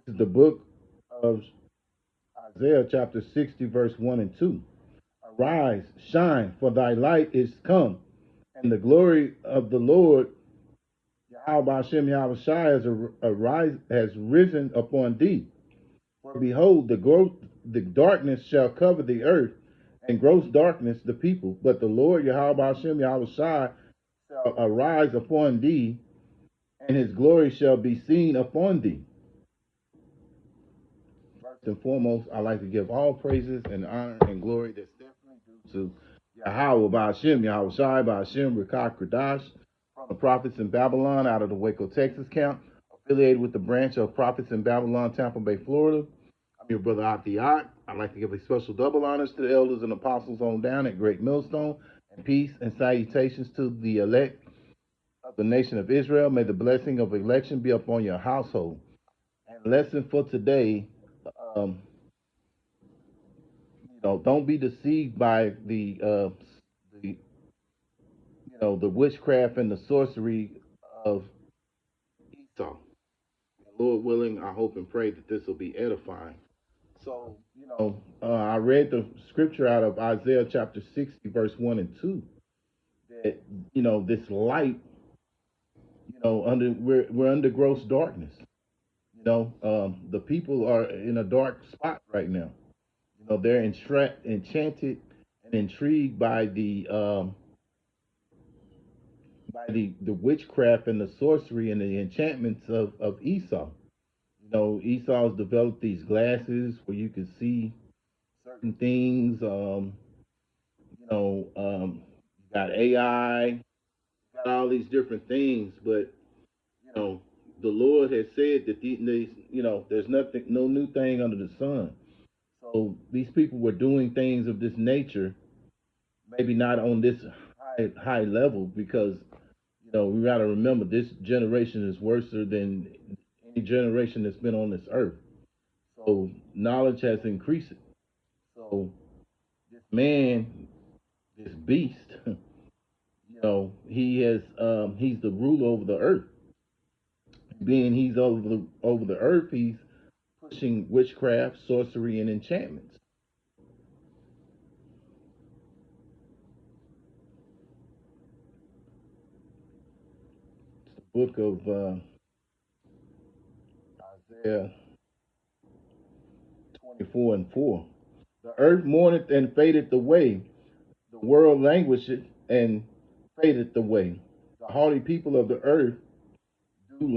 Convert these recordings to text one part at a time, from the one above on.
This is the book of Isaiah, chapter 60, verse 1 and 2. Arise, shine, for thy light is come, and the glory of the Lord Yahweh Hashem Yahweh Shai has risen upon thee. For behold, the darkness shall cover the earth, and gross darkness the people. But the Lord Yahweh Hashem Yahweh Shai shall arise upon thee, and his glory shall be seen upon thee. First and foremost, I like to give all praises and honor and glory that's definitely due to Yahweh Ba'ashem, Yahweh Shai Ba'ashem, Rekah Kradash, from the prophets in Babylon out of the Waco, Texas camp, affiliated with the branch of prophets in Babylon, Tampa Bay, Florida. I'm your brother Abdiat. I'd like to give a special double honors to the elders and apostles on down at Great Millstone, and peace and salutations to the elect of the nation of Israel. May the blessing of election be upon your household. And lesson for today, um, don't be deceived by the witchcraft and the sorcery of Esau. Lord willing, I hope and pray that this will be edifying. So, I read the scripture out of Isaiah chapter 60, verse 1 and 2, that, this light, we're under gross darkness. The people are in a dark spot right now. They're enchanted and intrigued by the witchcraft and the sorcery and the enchantments of Esau. Esau's developed these glasses where you can see certain things. You got AI, got all these different things, but the Lord has said that there's nothing, no new thing under the sun. So these people were doing things of this nature, maybe not on this high level, because we got to remember this generation is worse than any generation that's been on this earth. So knowledge has increased. So this man, this beast, he's the ruler over the earth. Being he's over the earth, he's pushing witchcraft, sorcery, and enchantments. It's the book of Isaiah 24 and 4. The earth mourneth and fadeth away. The world languisheth and fadeth away. The haughty people of the earth do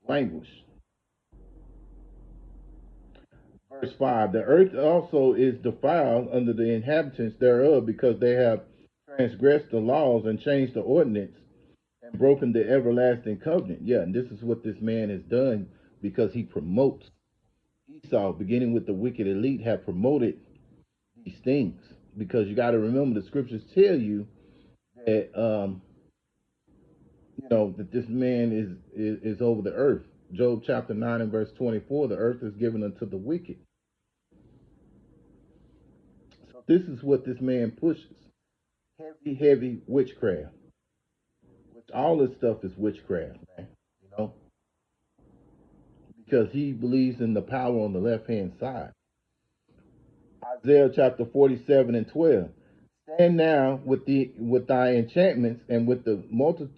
languish. Verse 5. The earth also is defiled under the inhabitants thereof, because they have transgressed the laws and changed the ordinance and broken the everlasting covenant. Yeah, and this is what this man has done, because he promotes Esau, beginning with the wicked elite, have promoted these things. Because you got to remember, the scriptures tell you that that this man is over the earth. Job chapter 9 and verse 24, the earth is given unto the wicked. So this is what this man pushes. Heavy witchcraft. Which all this stuff is witchcraft, man. Because he believes in the power on the left hand side. Isaiah chapter 47 and 12. Stand now with thy enchantments and with the multitude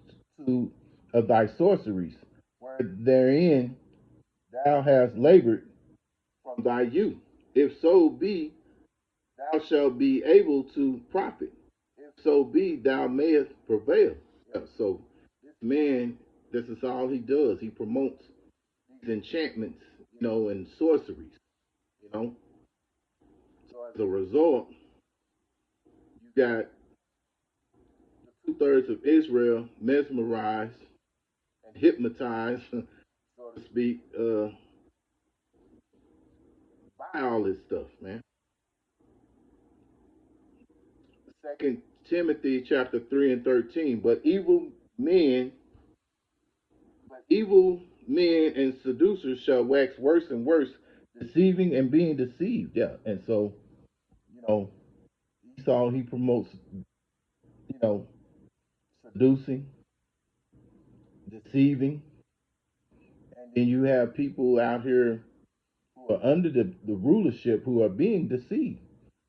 of thy sorceries, where therein thou hast labored from thy youth. If so be, thou shalt be able to profit. If so be, thou mayest prevail. Yeah, so this man, this is all he does. He promotes these enchantments, and sorceries, So as a result, you got the 2/3 of Israel mesmerized and hypnotized, so to speak, by all this stuff, man. Second Timothy chapter 3 and 13. Evil men and seducers shall wax worse and worse, deceiving and being deceived. Yeah. And so, you know, Esau, he promotes, you know, seducing, deceiving, And you have people out here who are under the rulership who are being deceived.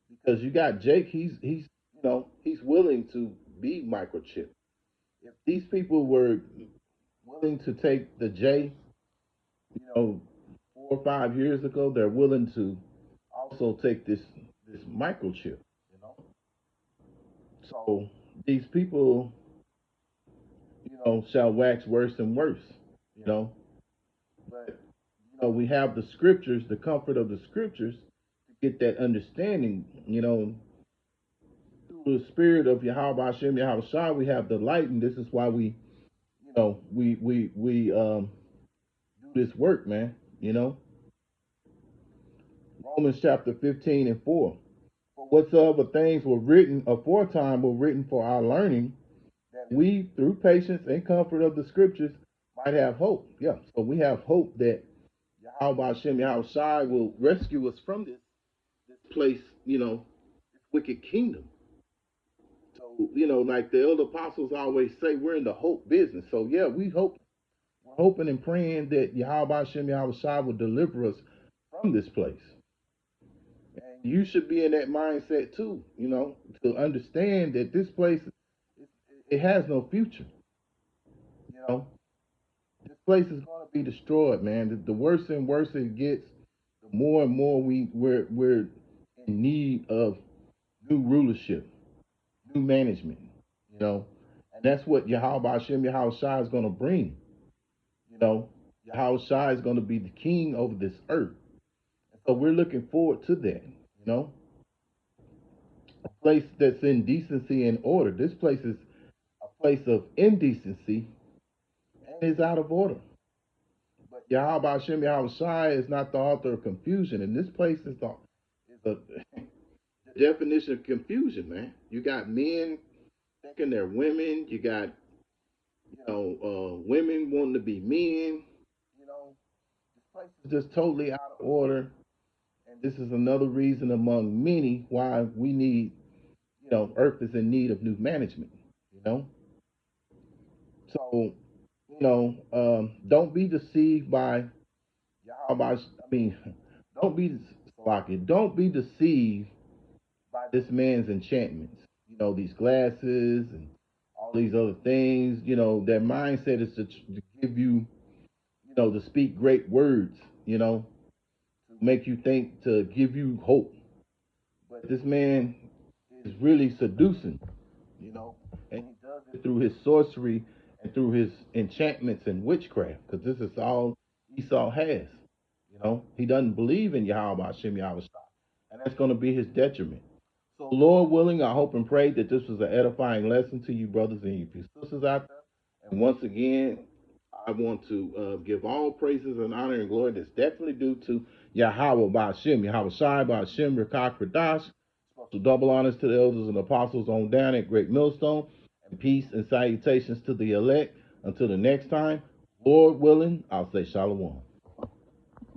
Because you got Jake, he's willing to be microchipped. If these people were willing to take the J, you know, 4 or 5 years ago, they're willing to also take this microchip, you know. So these people, shall wax worse and worse, you know. But we have the scriptures, the comfort of the scriptures, to get that understanding, through the spirit of Yahweh Hashem Yahweh Shai, we have the light, and this is why we do this work, man. Romans chapter 15:4. For whatsoever things were written aforetime were written for our learning, that we, through patience and comfort of the scriptures, might have hope. Yeah, so we have hope that Yahweh Hashem Yahweh Shai will rescue us from this place, this wicked kingdom. So, like the elder apostles always say, we're in the hope business. So yeah, we're hoping and praying that Yahweh Hashem Yahweh Shai will deliver us from this place. And you should be in that mindset too, to understand that this place, it has no future. You know, this place is going to be destroyed, man. The worse and worse it gets, the more and more we're in need of new rulership, new management. And that's what Yahweh Hashem Yahweh Shai is going to bring. Yahweh Shai is going to be the king over this earth. And so we're looking forward to that. A place that's in decency and order. This place is a place of indecency and is out of order. But Yahweh Hashem Yahweh Shai is not the author of confusion, and this place is the definition of confusion, man. You got men thinking they're women. You got women wanting to be men. This place is just totally out of order, and this is another reason among many why we need, Earth is in need of new management. You know, so don't be deceived by Yahweh. Don't be Don't be deceived by this man's enchantments. These glasses and all these other things. Their mindset is to give you, to speak great words. To make you think, to give you hope. But this man is really seducing, and he does it through his sorcery and through his enchantments and witchcraft, because this is all Esau has. He doesn't believe in Yahweh Hashem Yahweh Shai, and that's going to be his detriment. So, Lord willing, I hope and pray that this was an edifying lesson to you, brothers and you sisters out there. And once again, I want to give all praises and honor and glory that's definitely due to Yahweh Ba'ashem, Yahweh Shai Ba'ashem, Rekah Kradash. Special double honors to the elders and apostles on down at Great Millstone. And peace and salutations to the elect. Until the next time, Lord willing, I'll say shalom.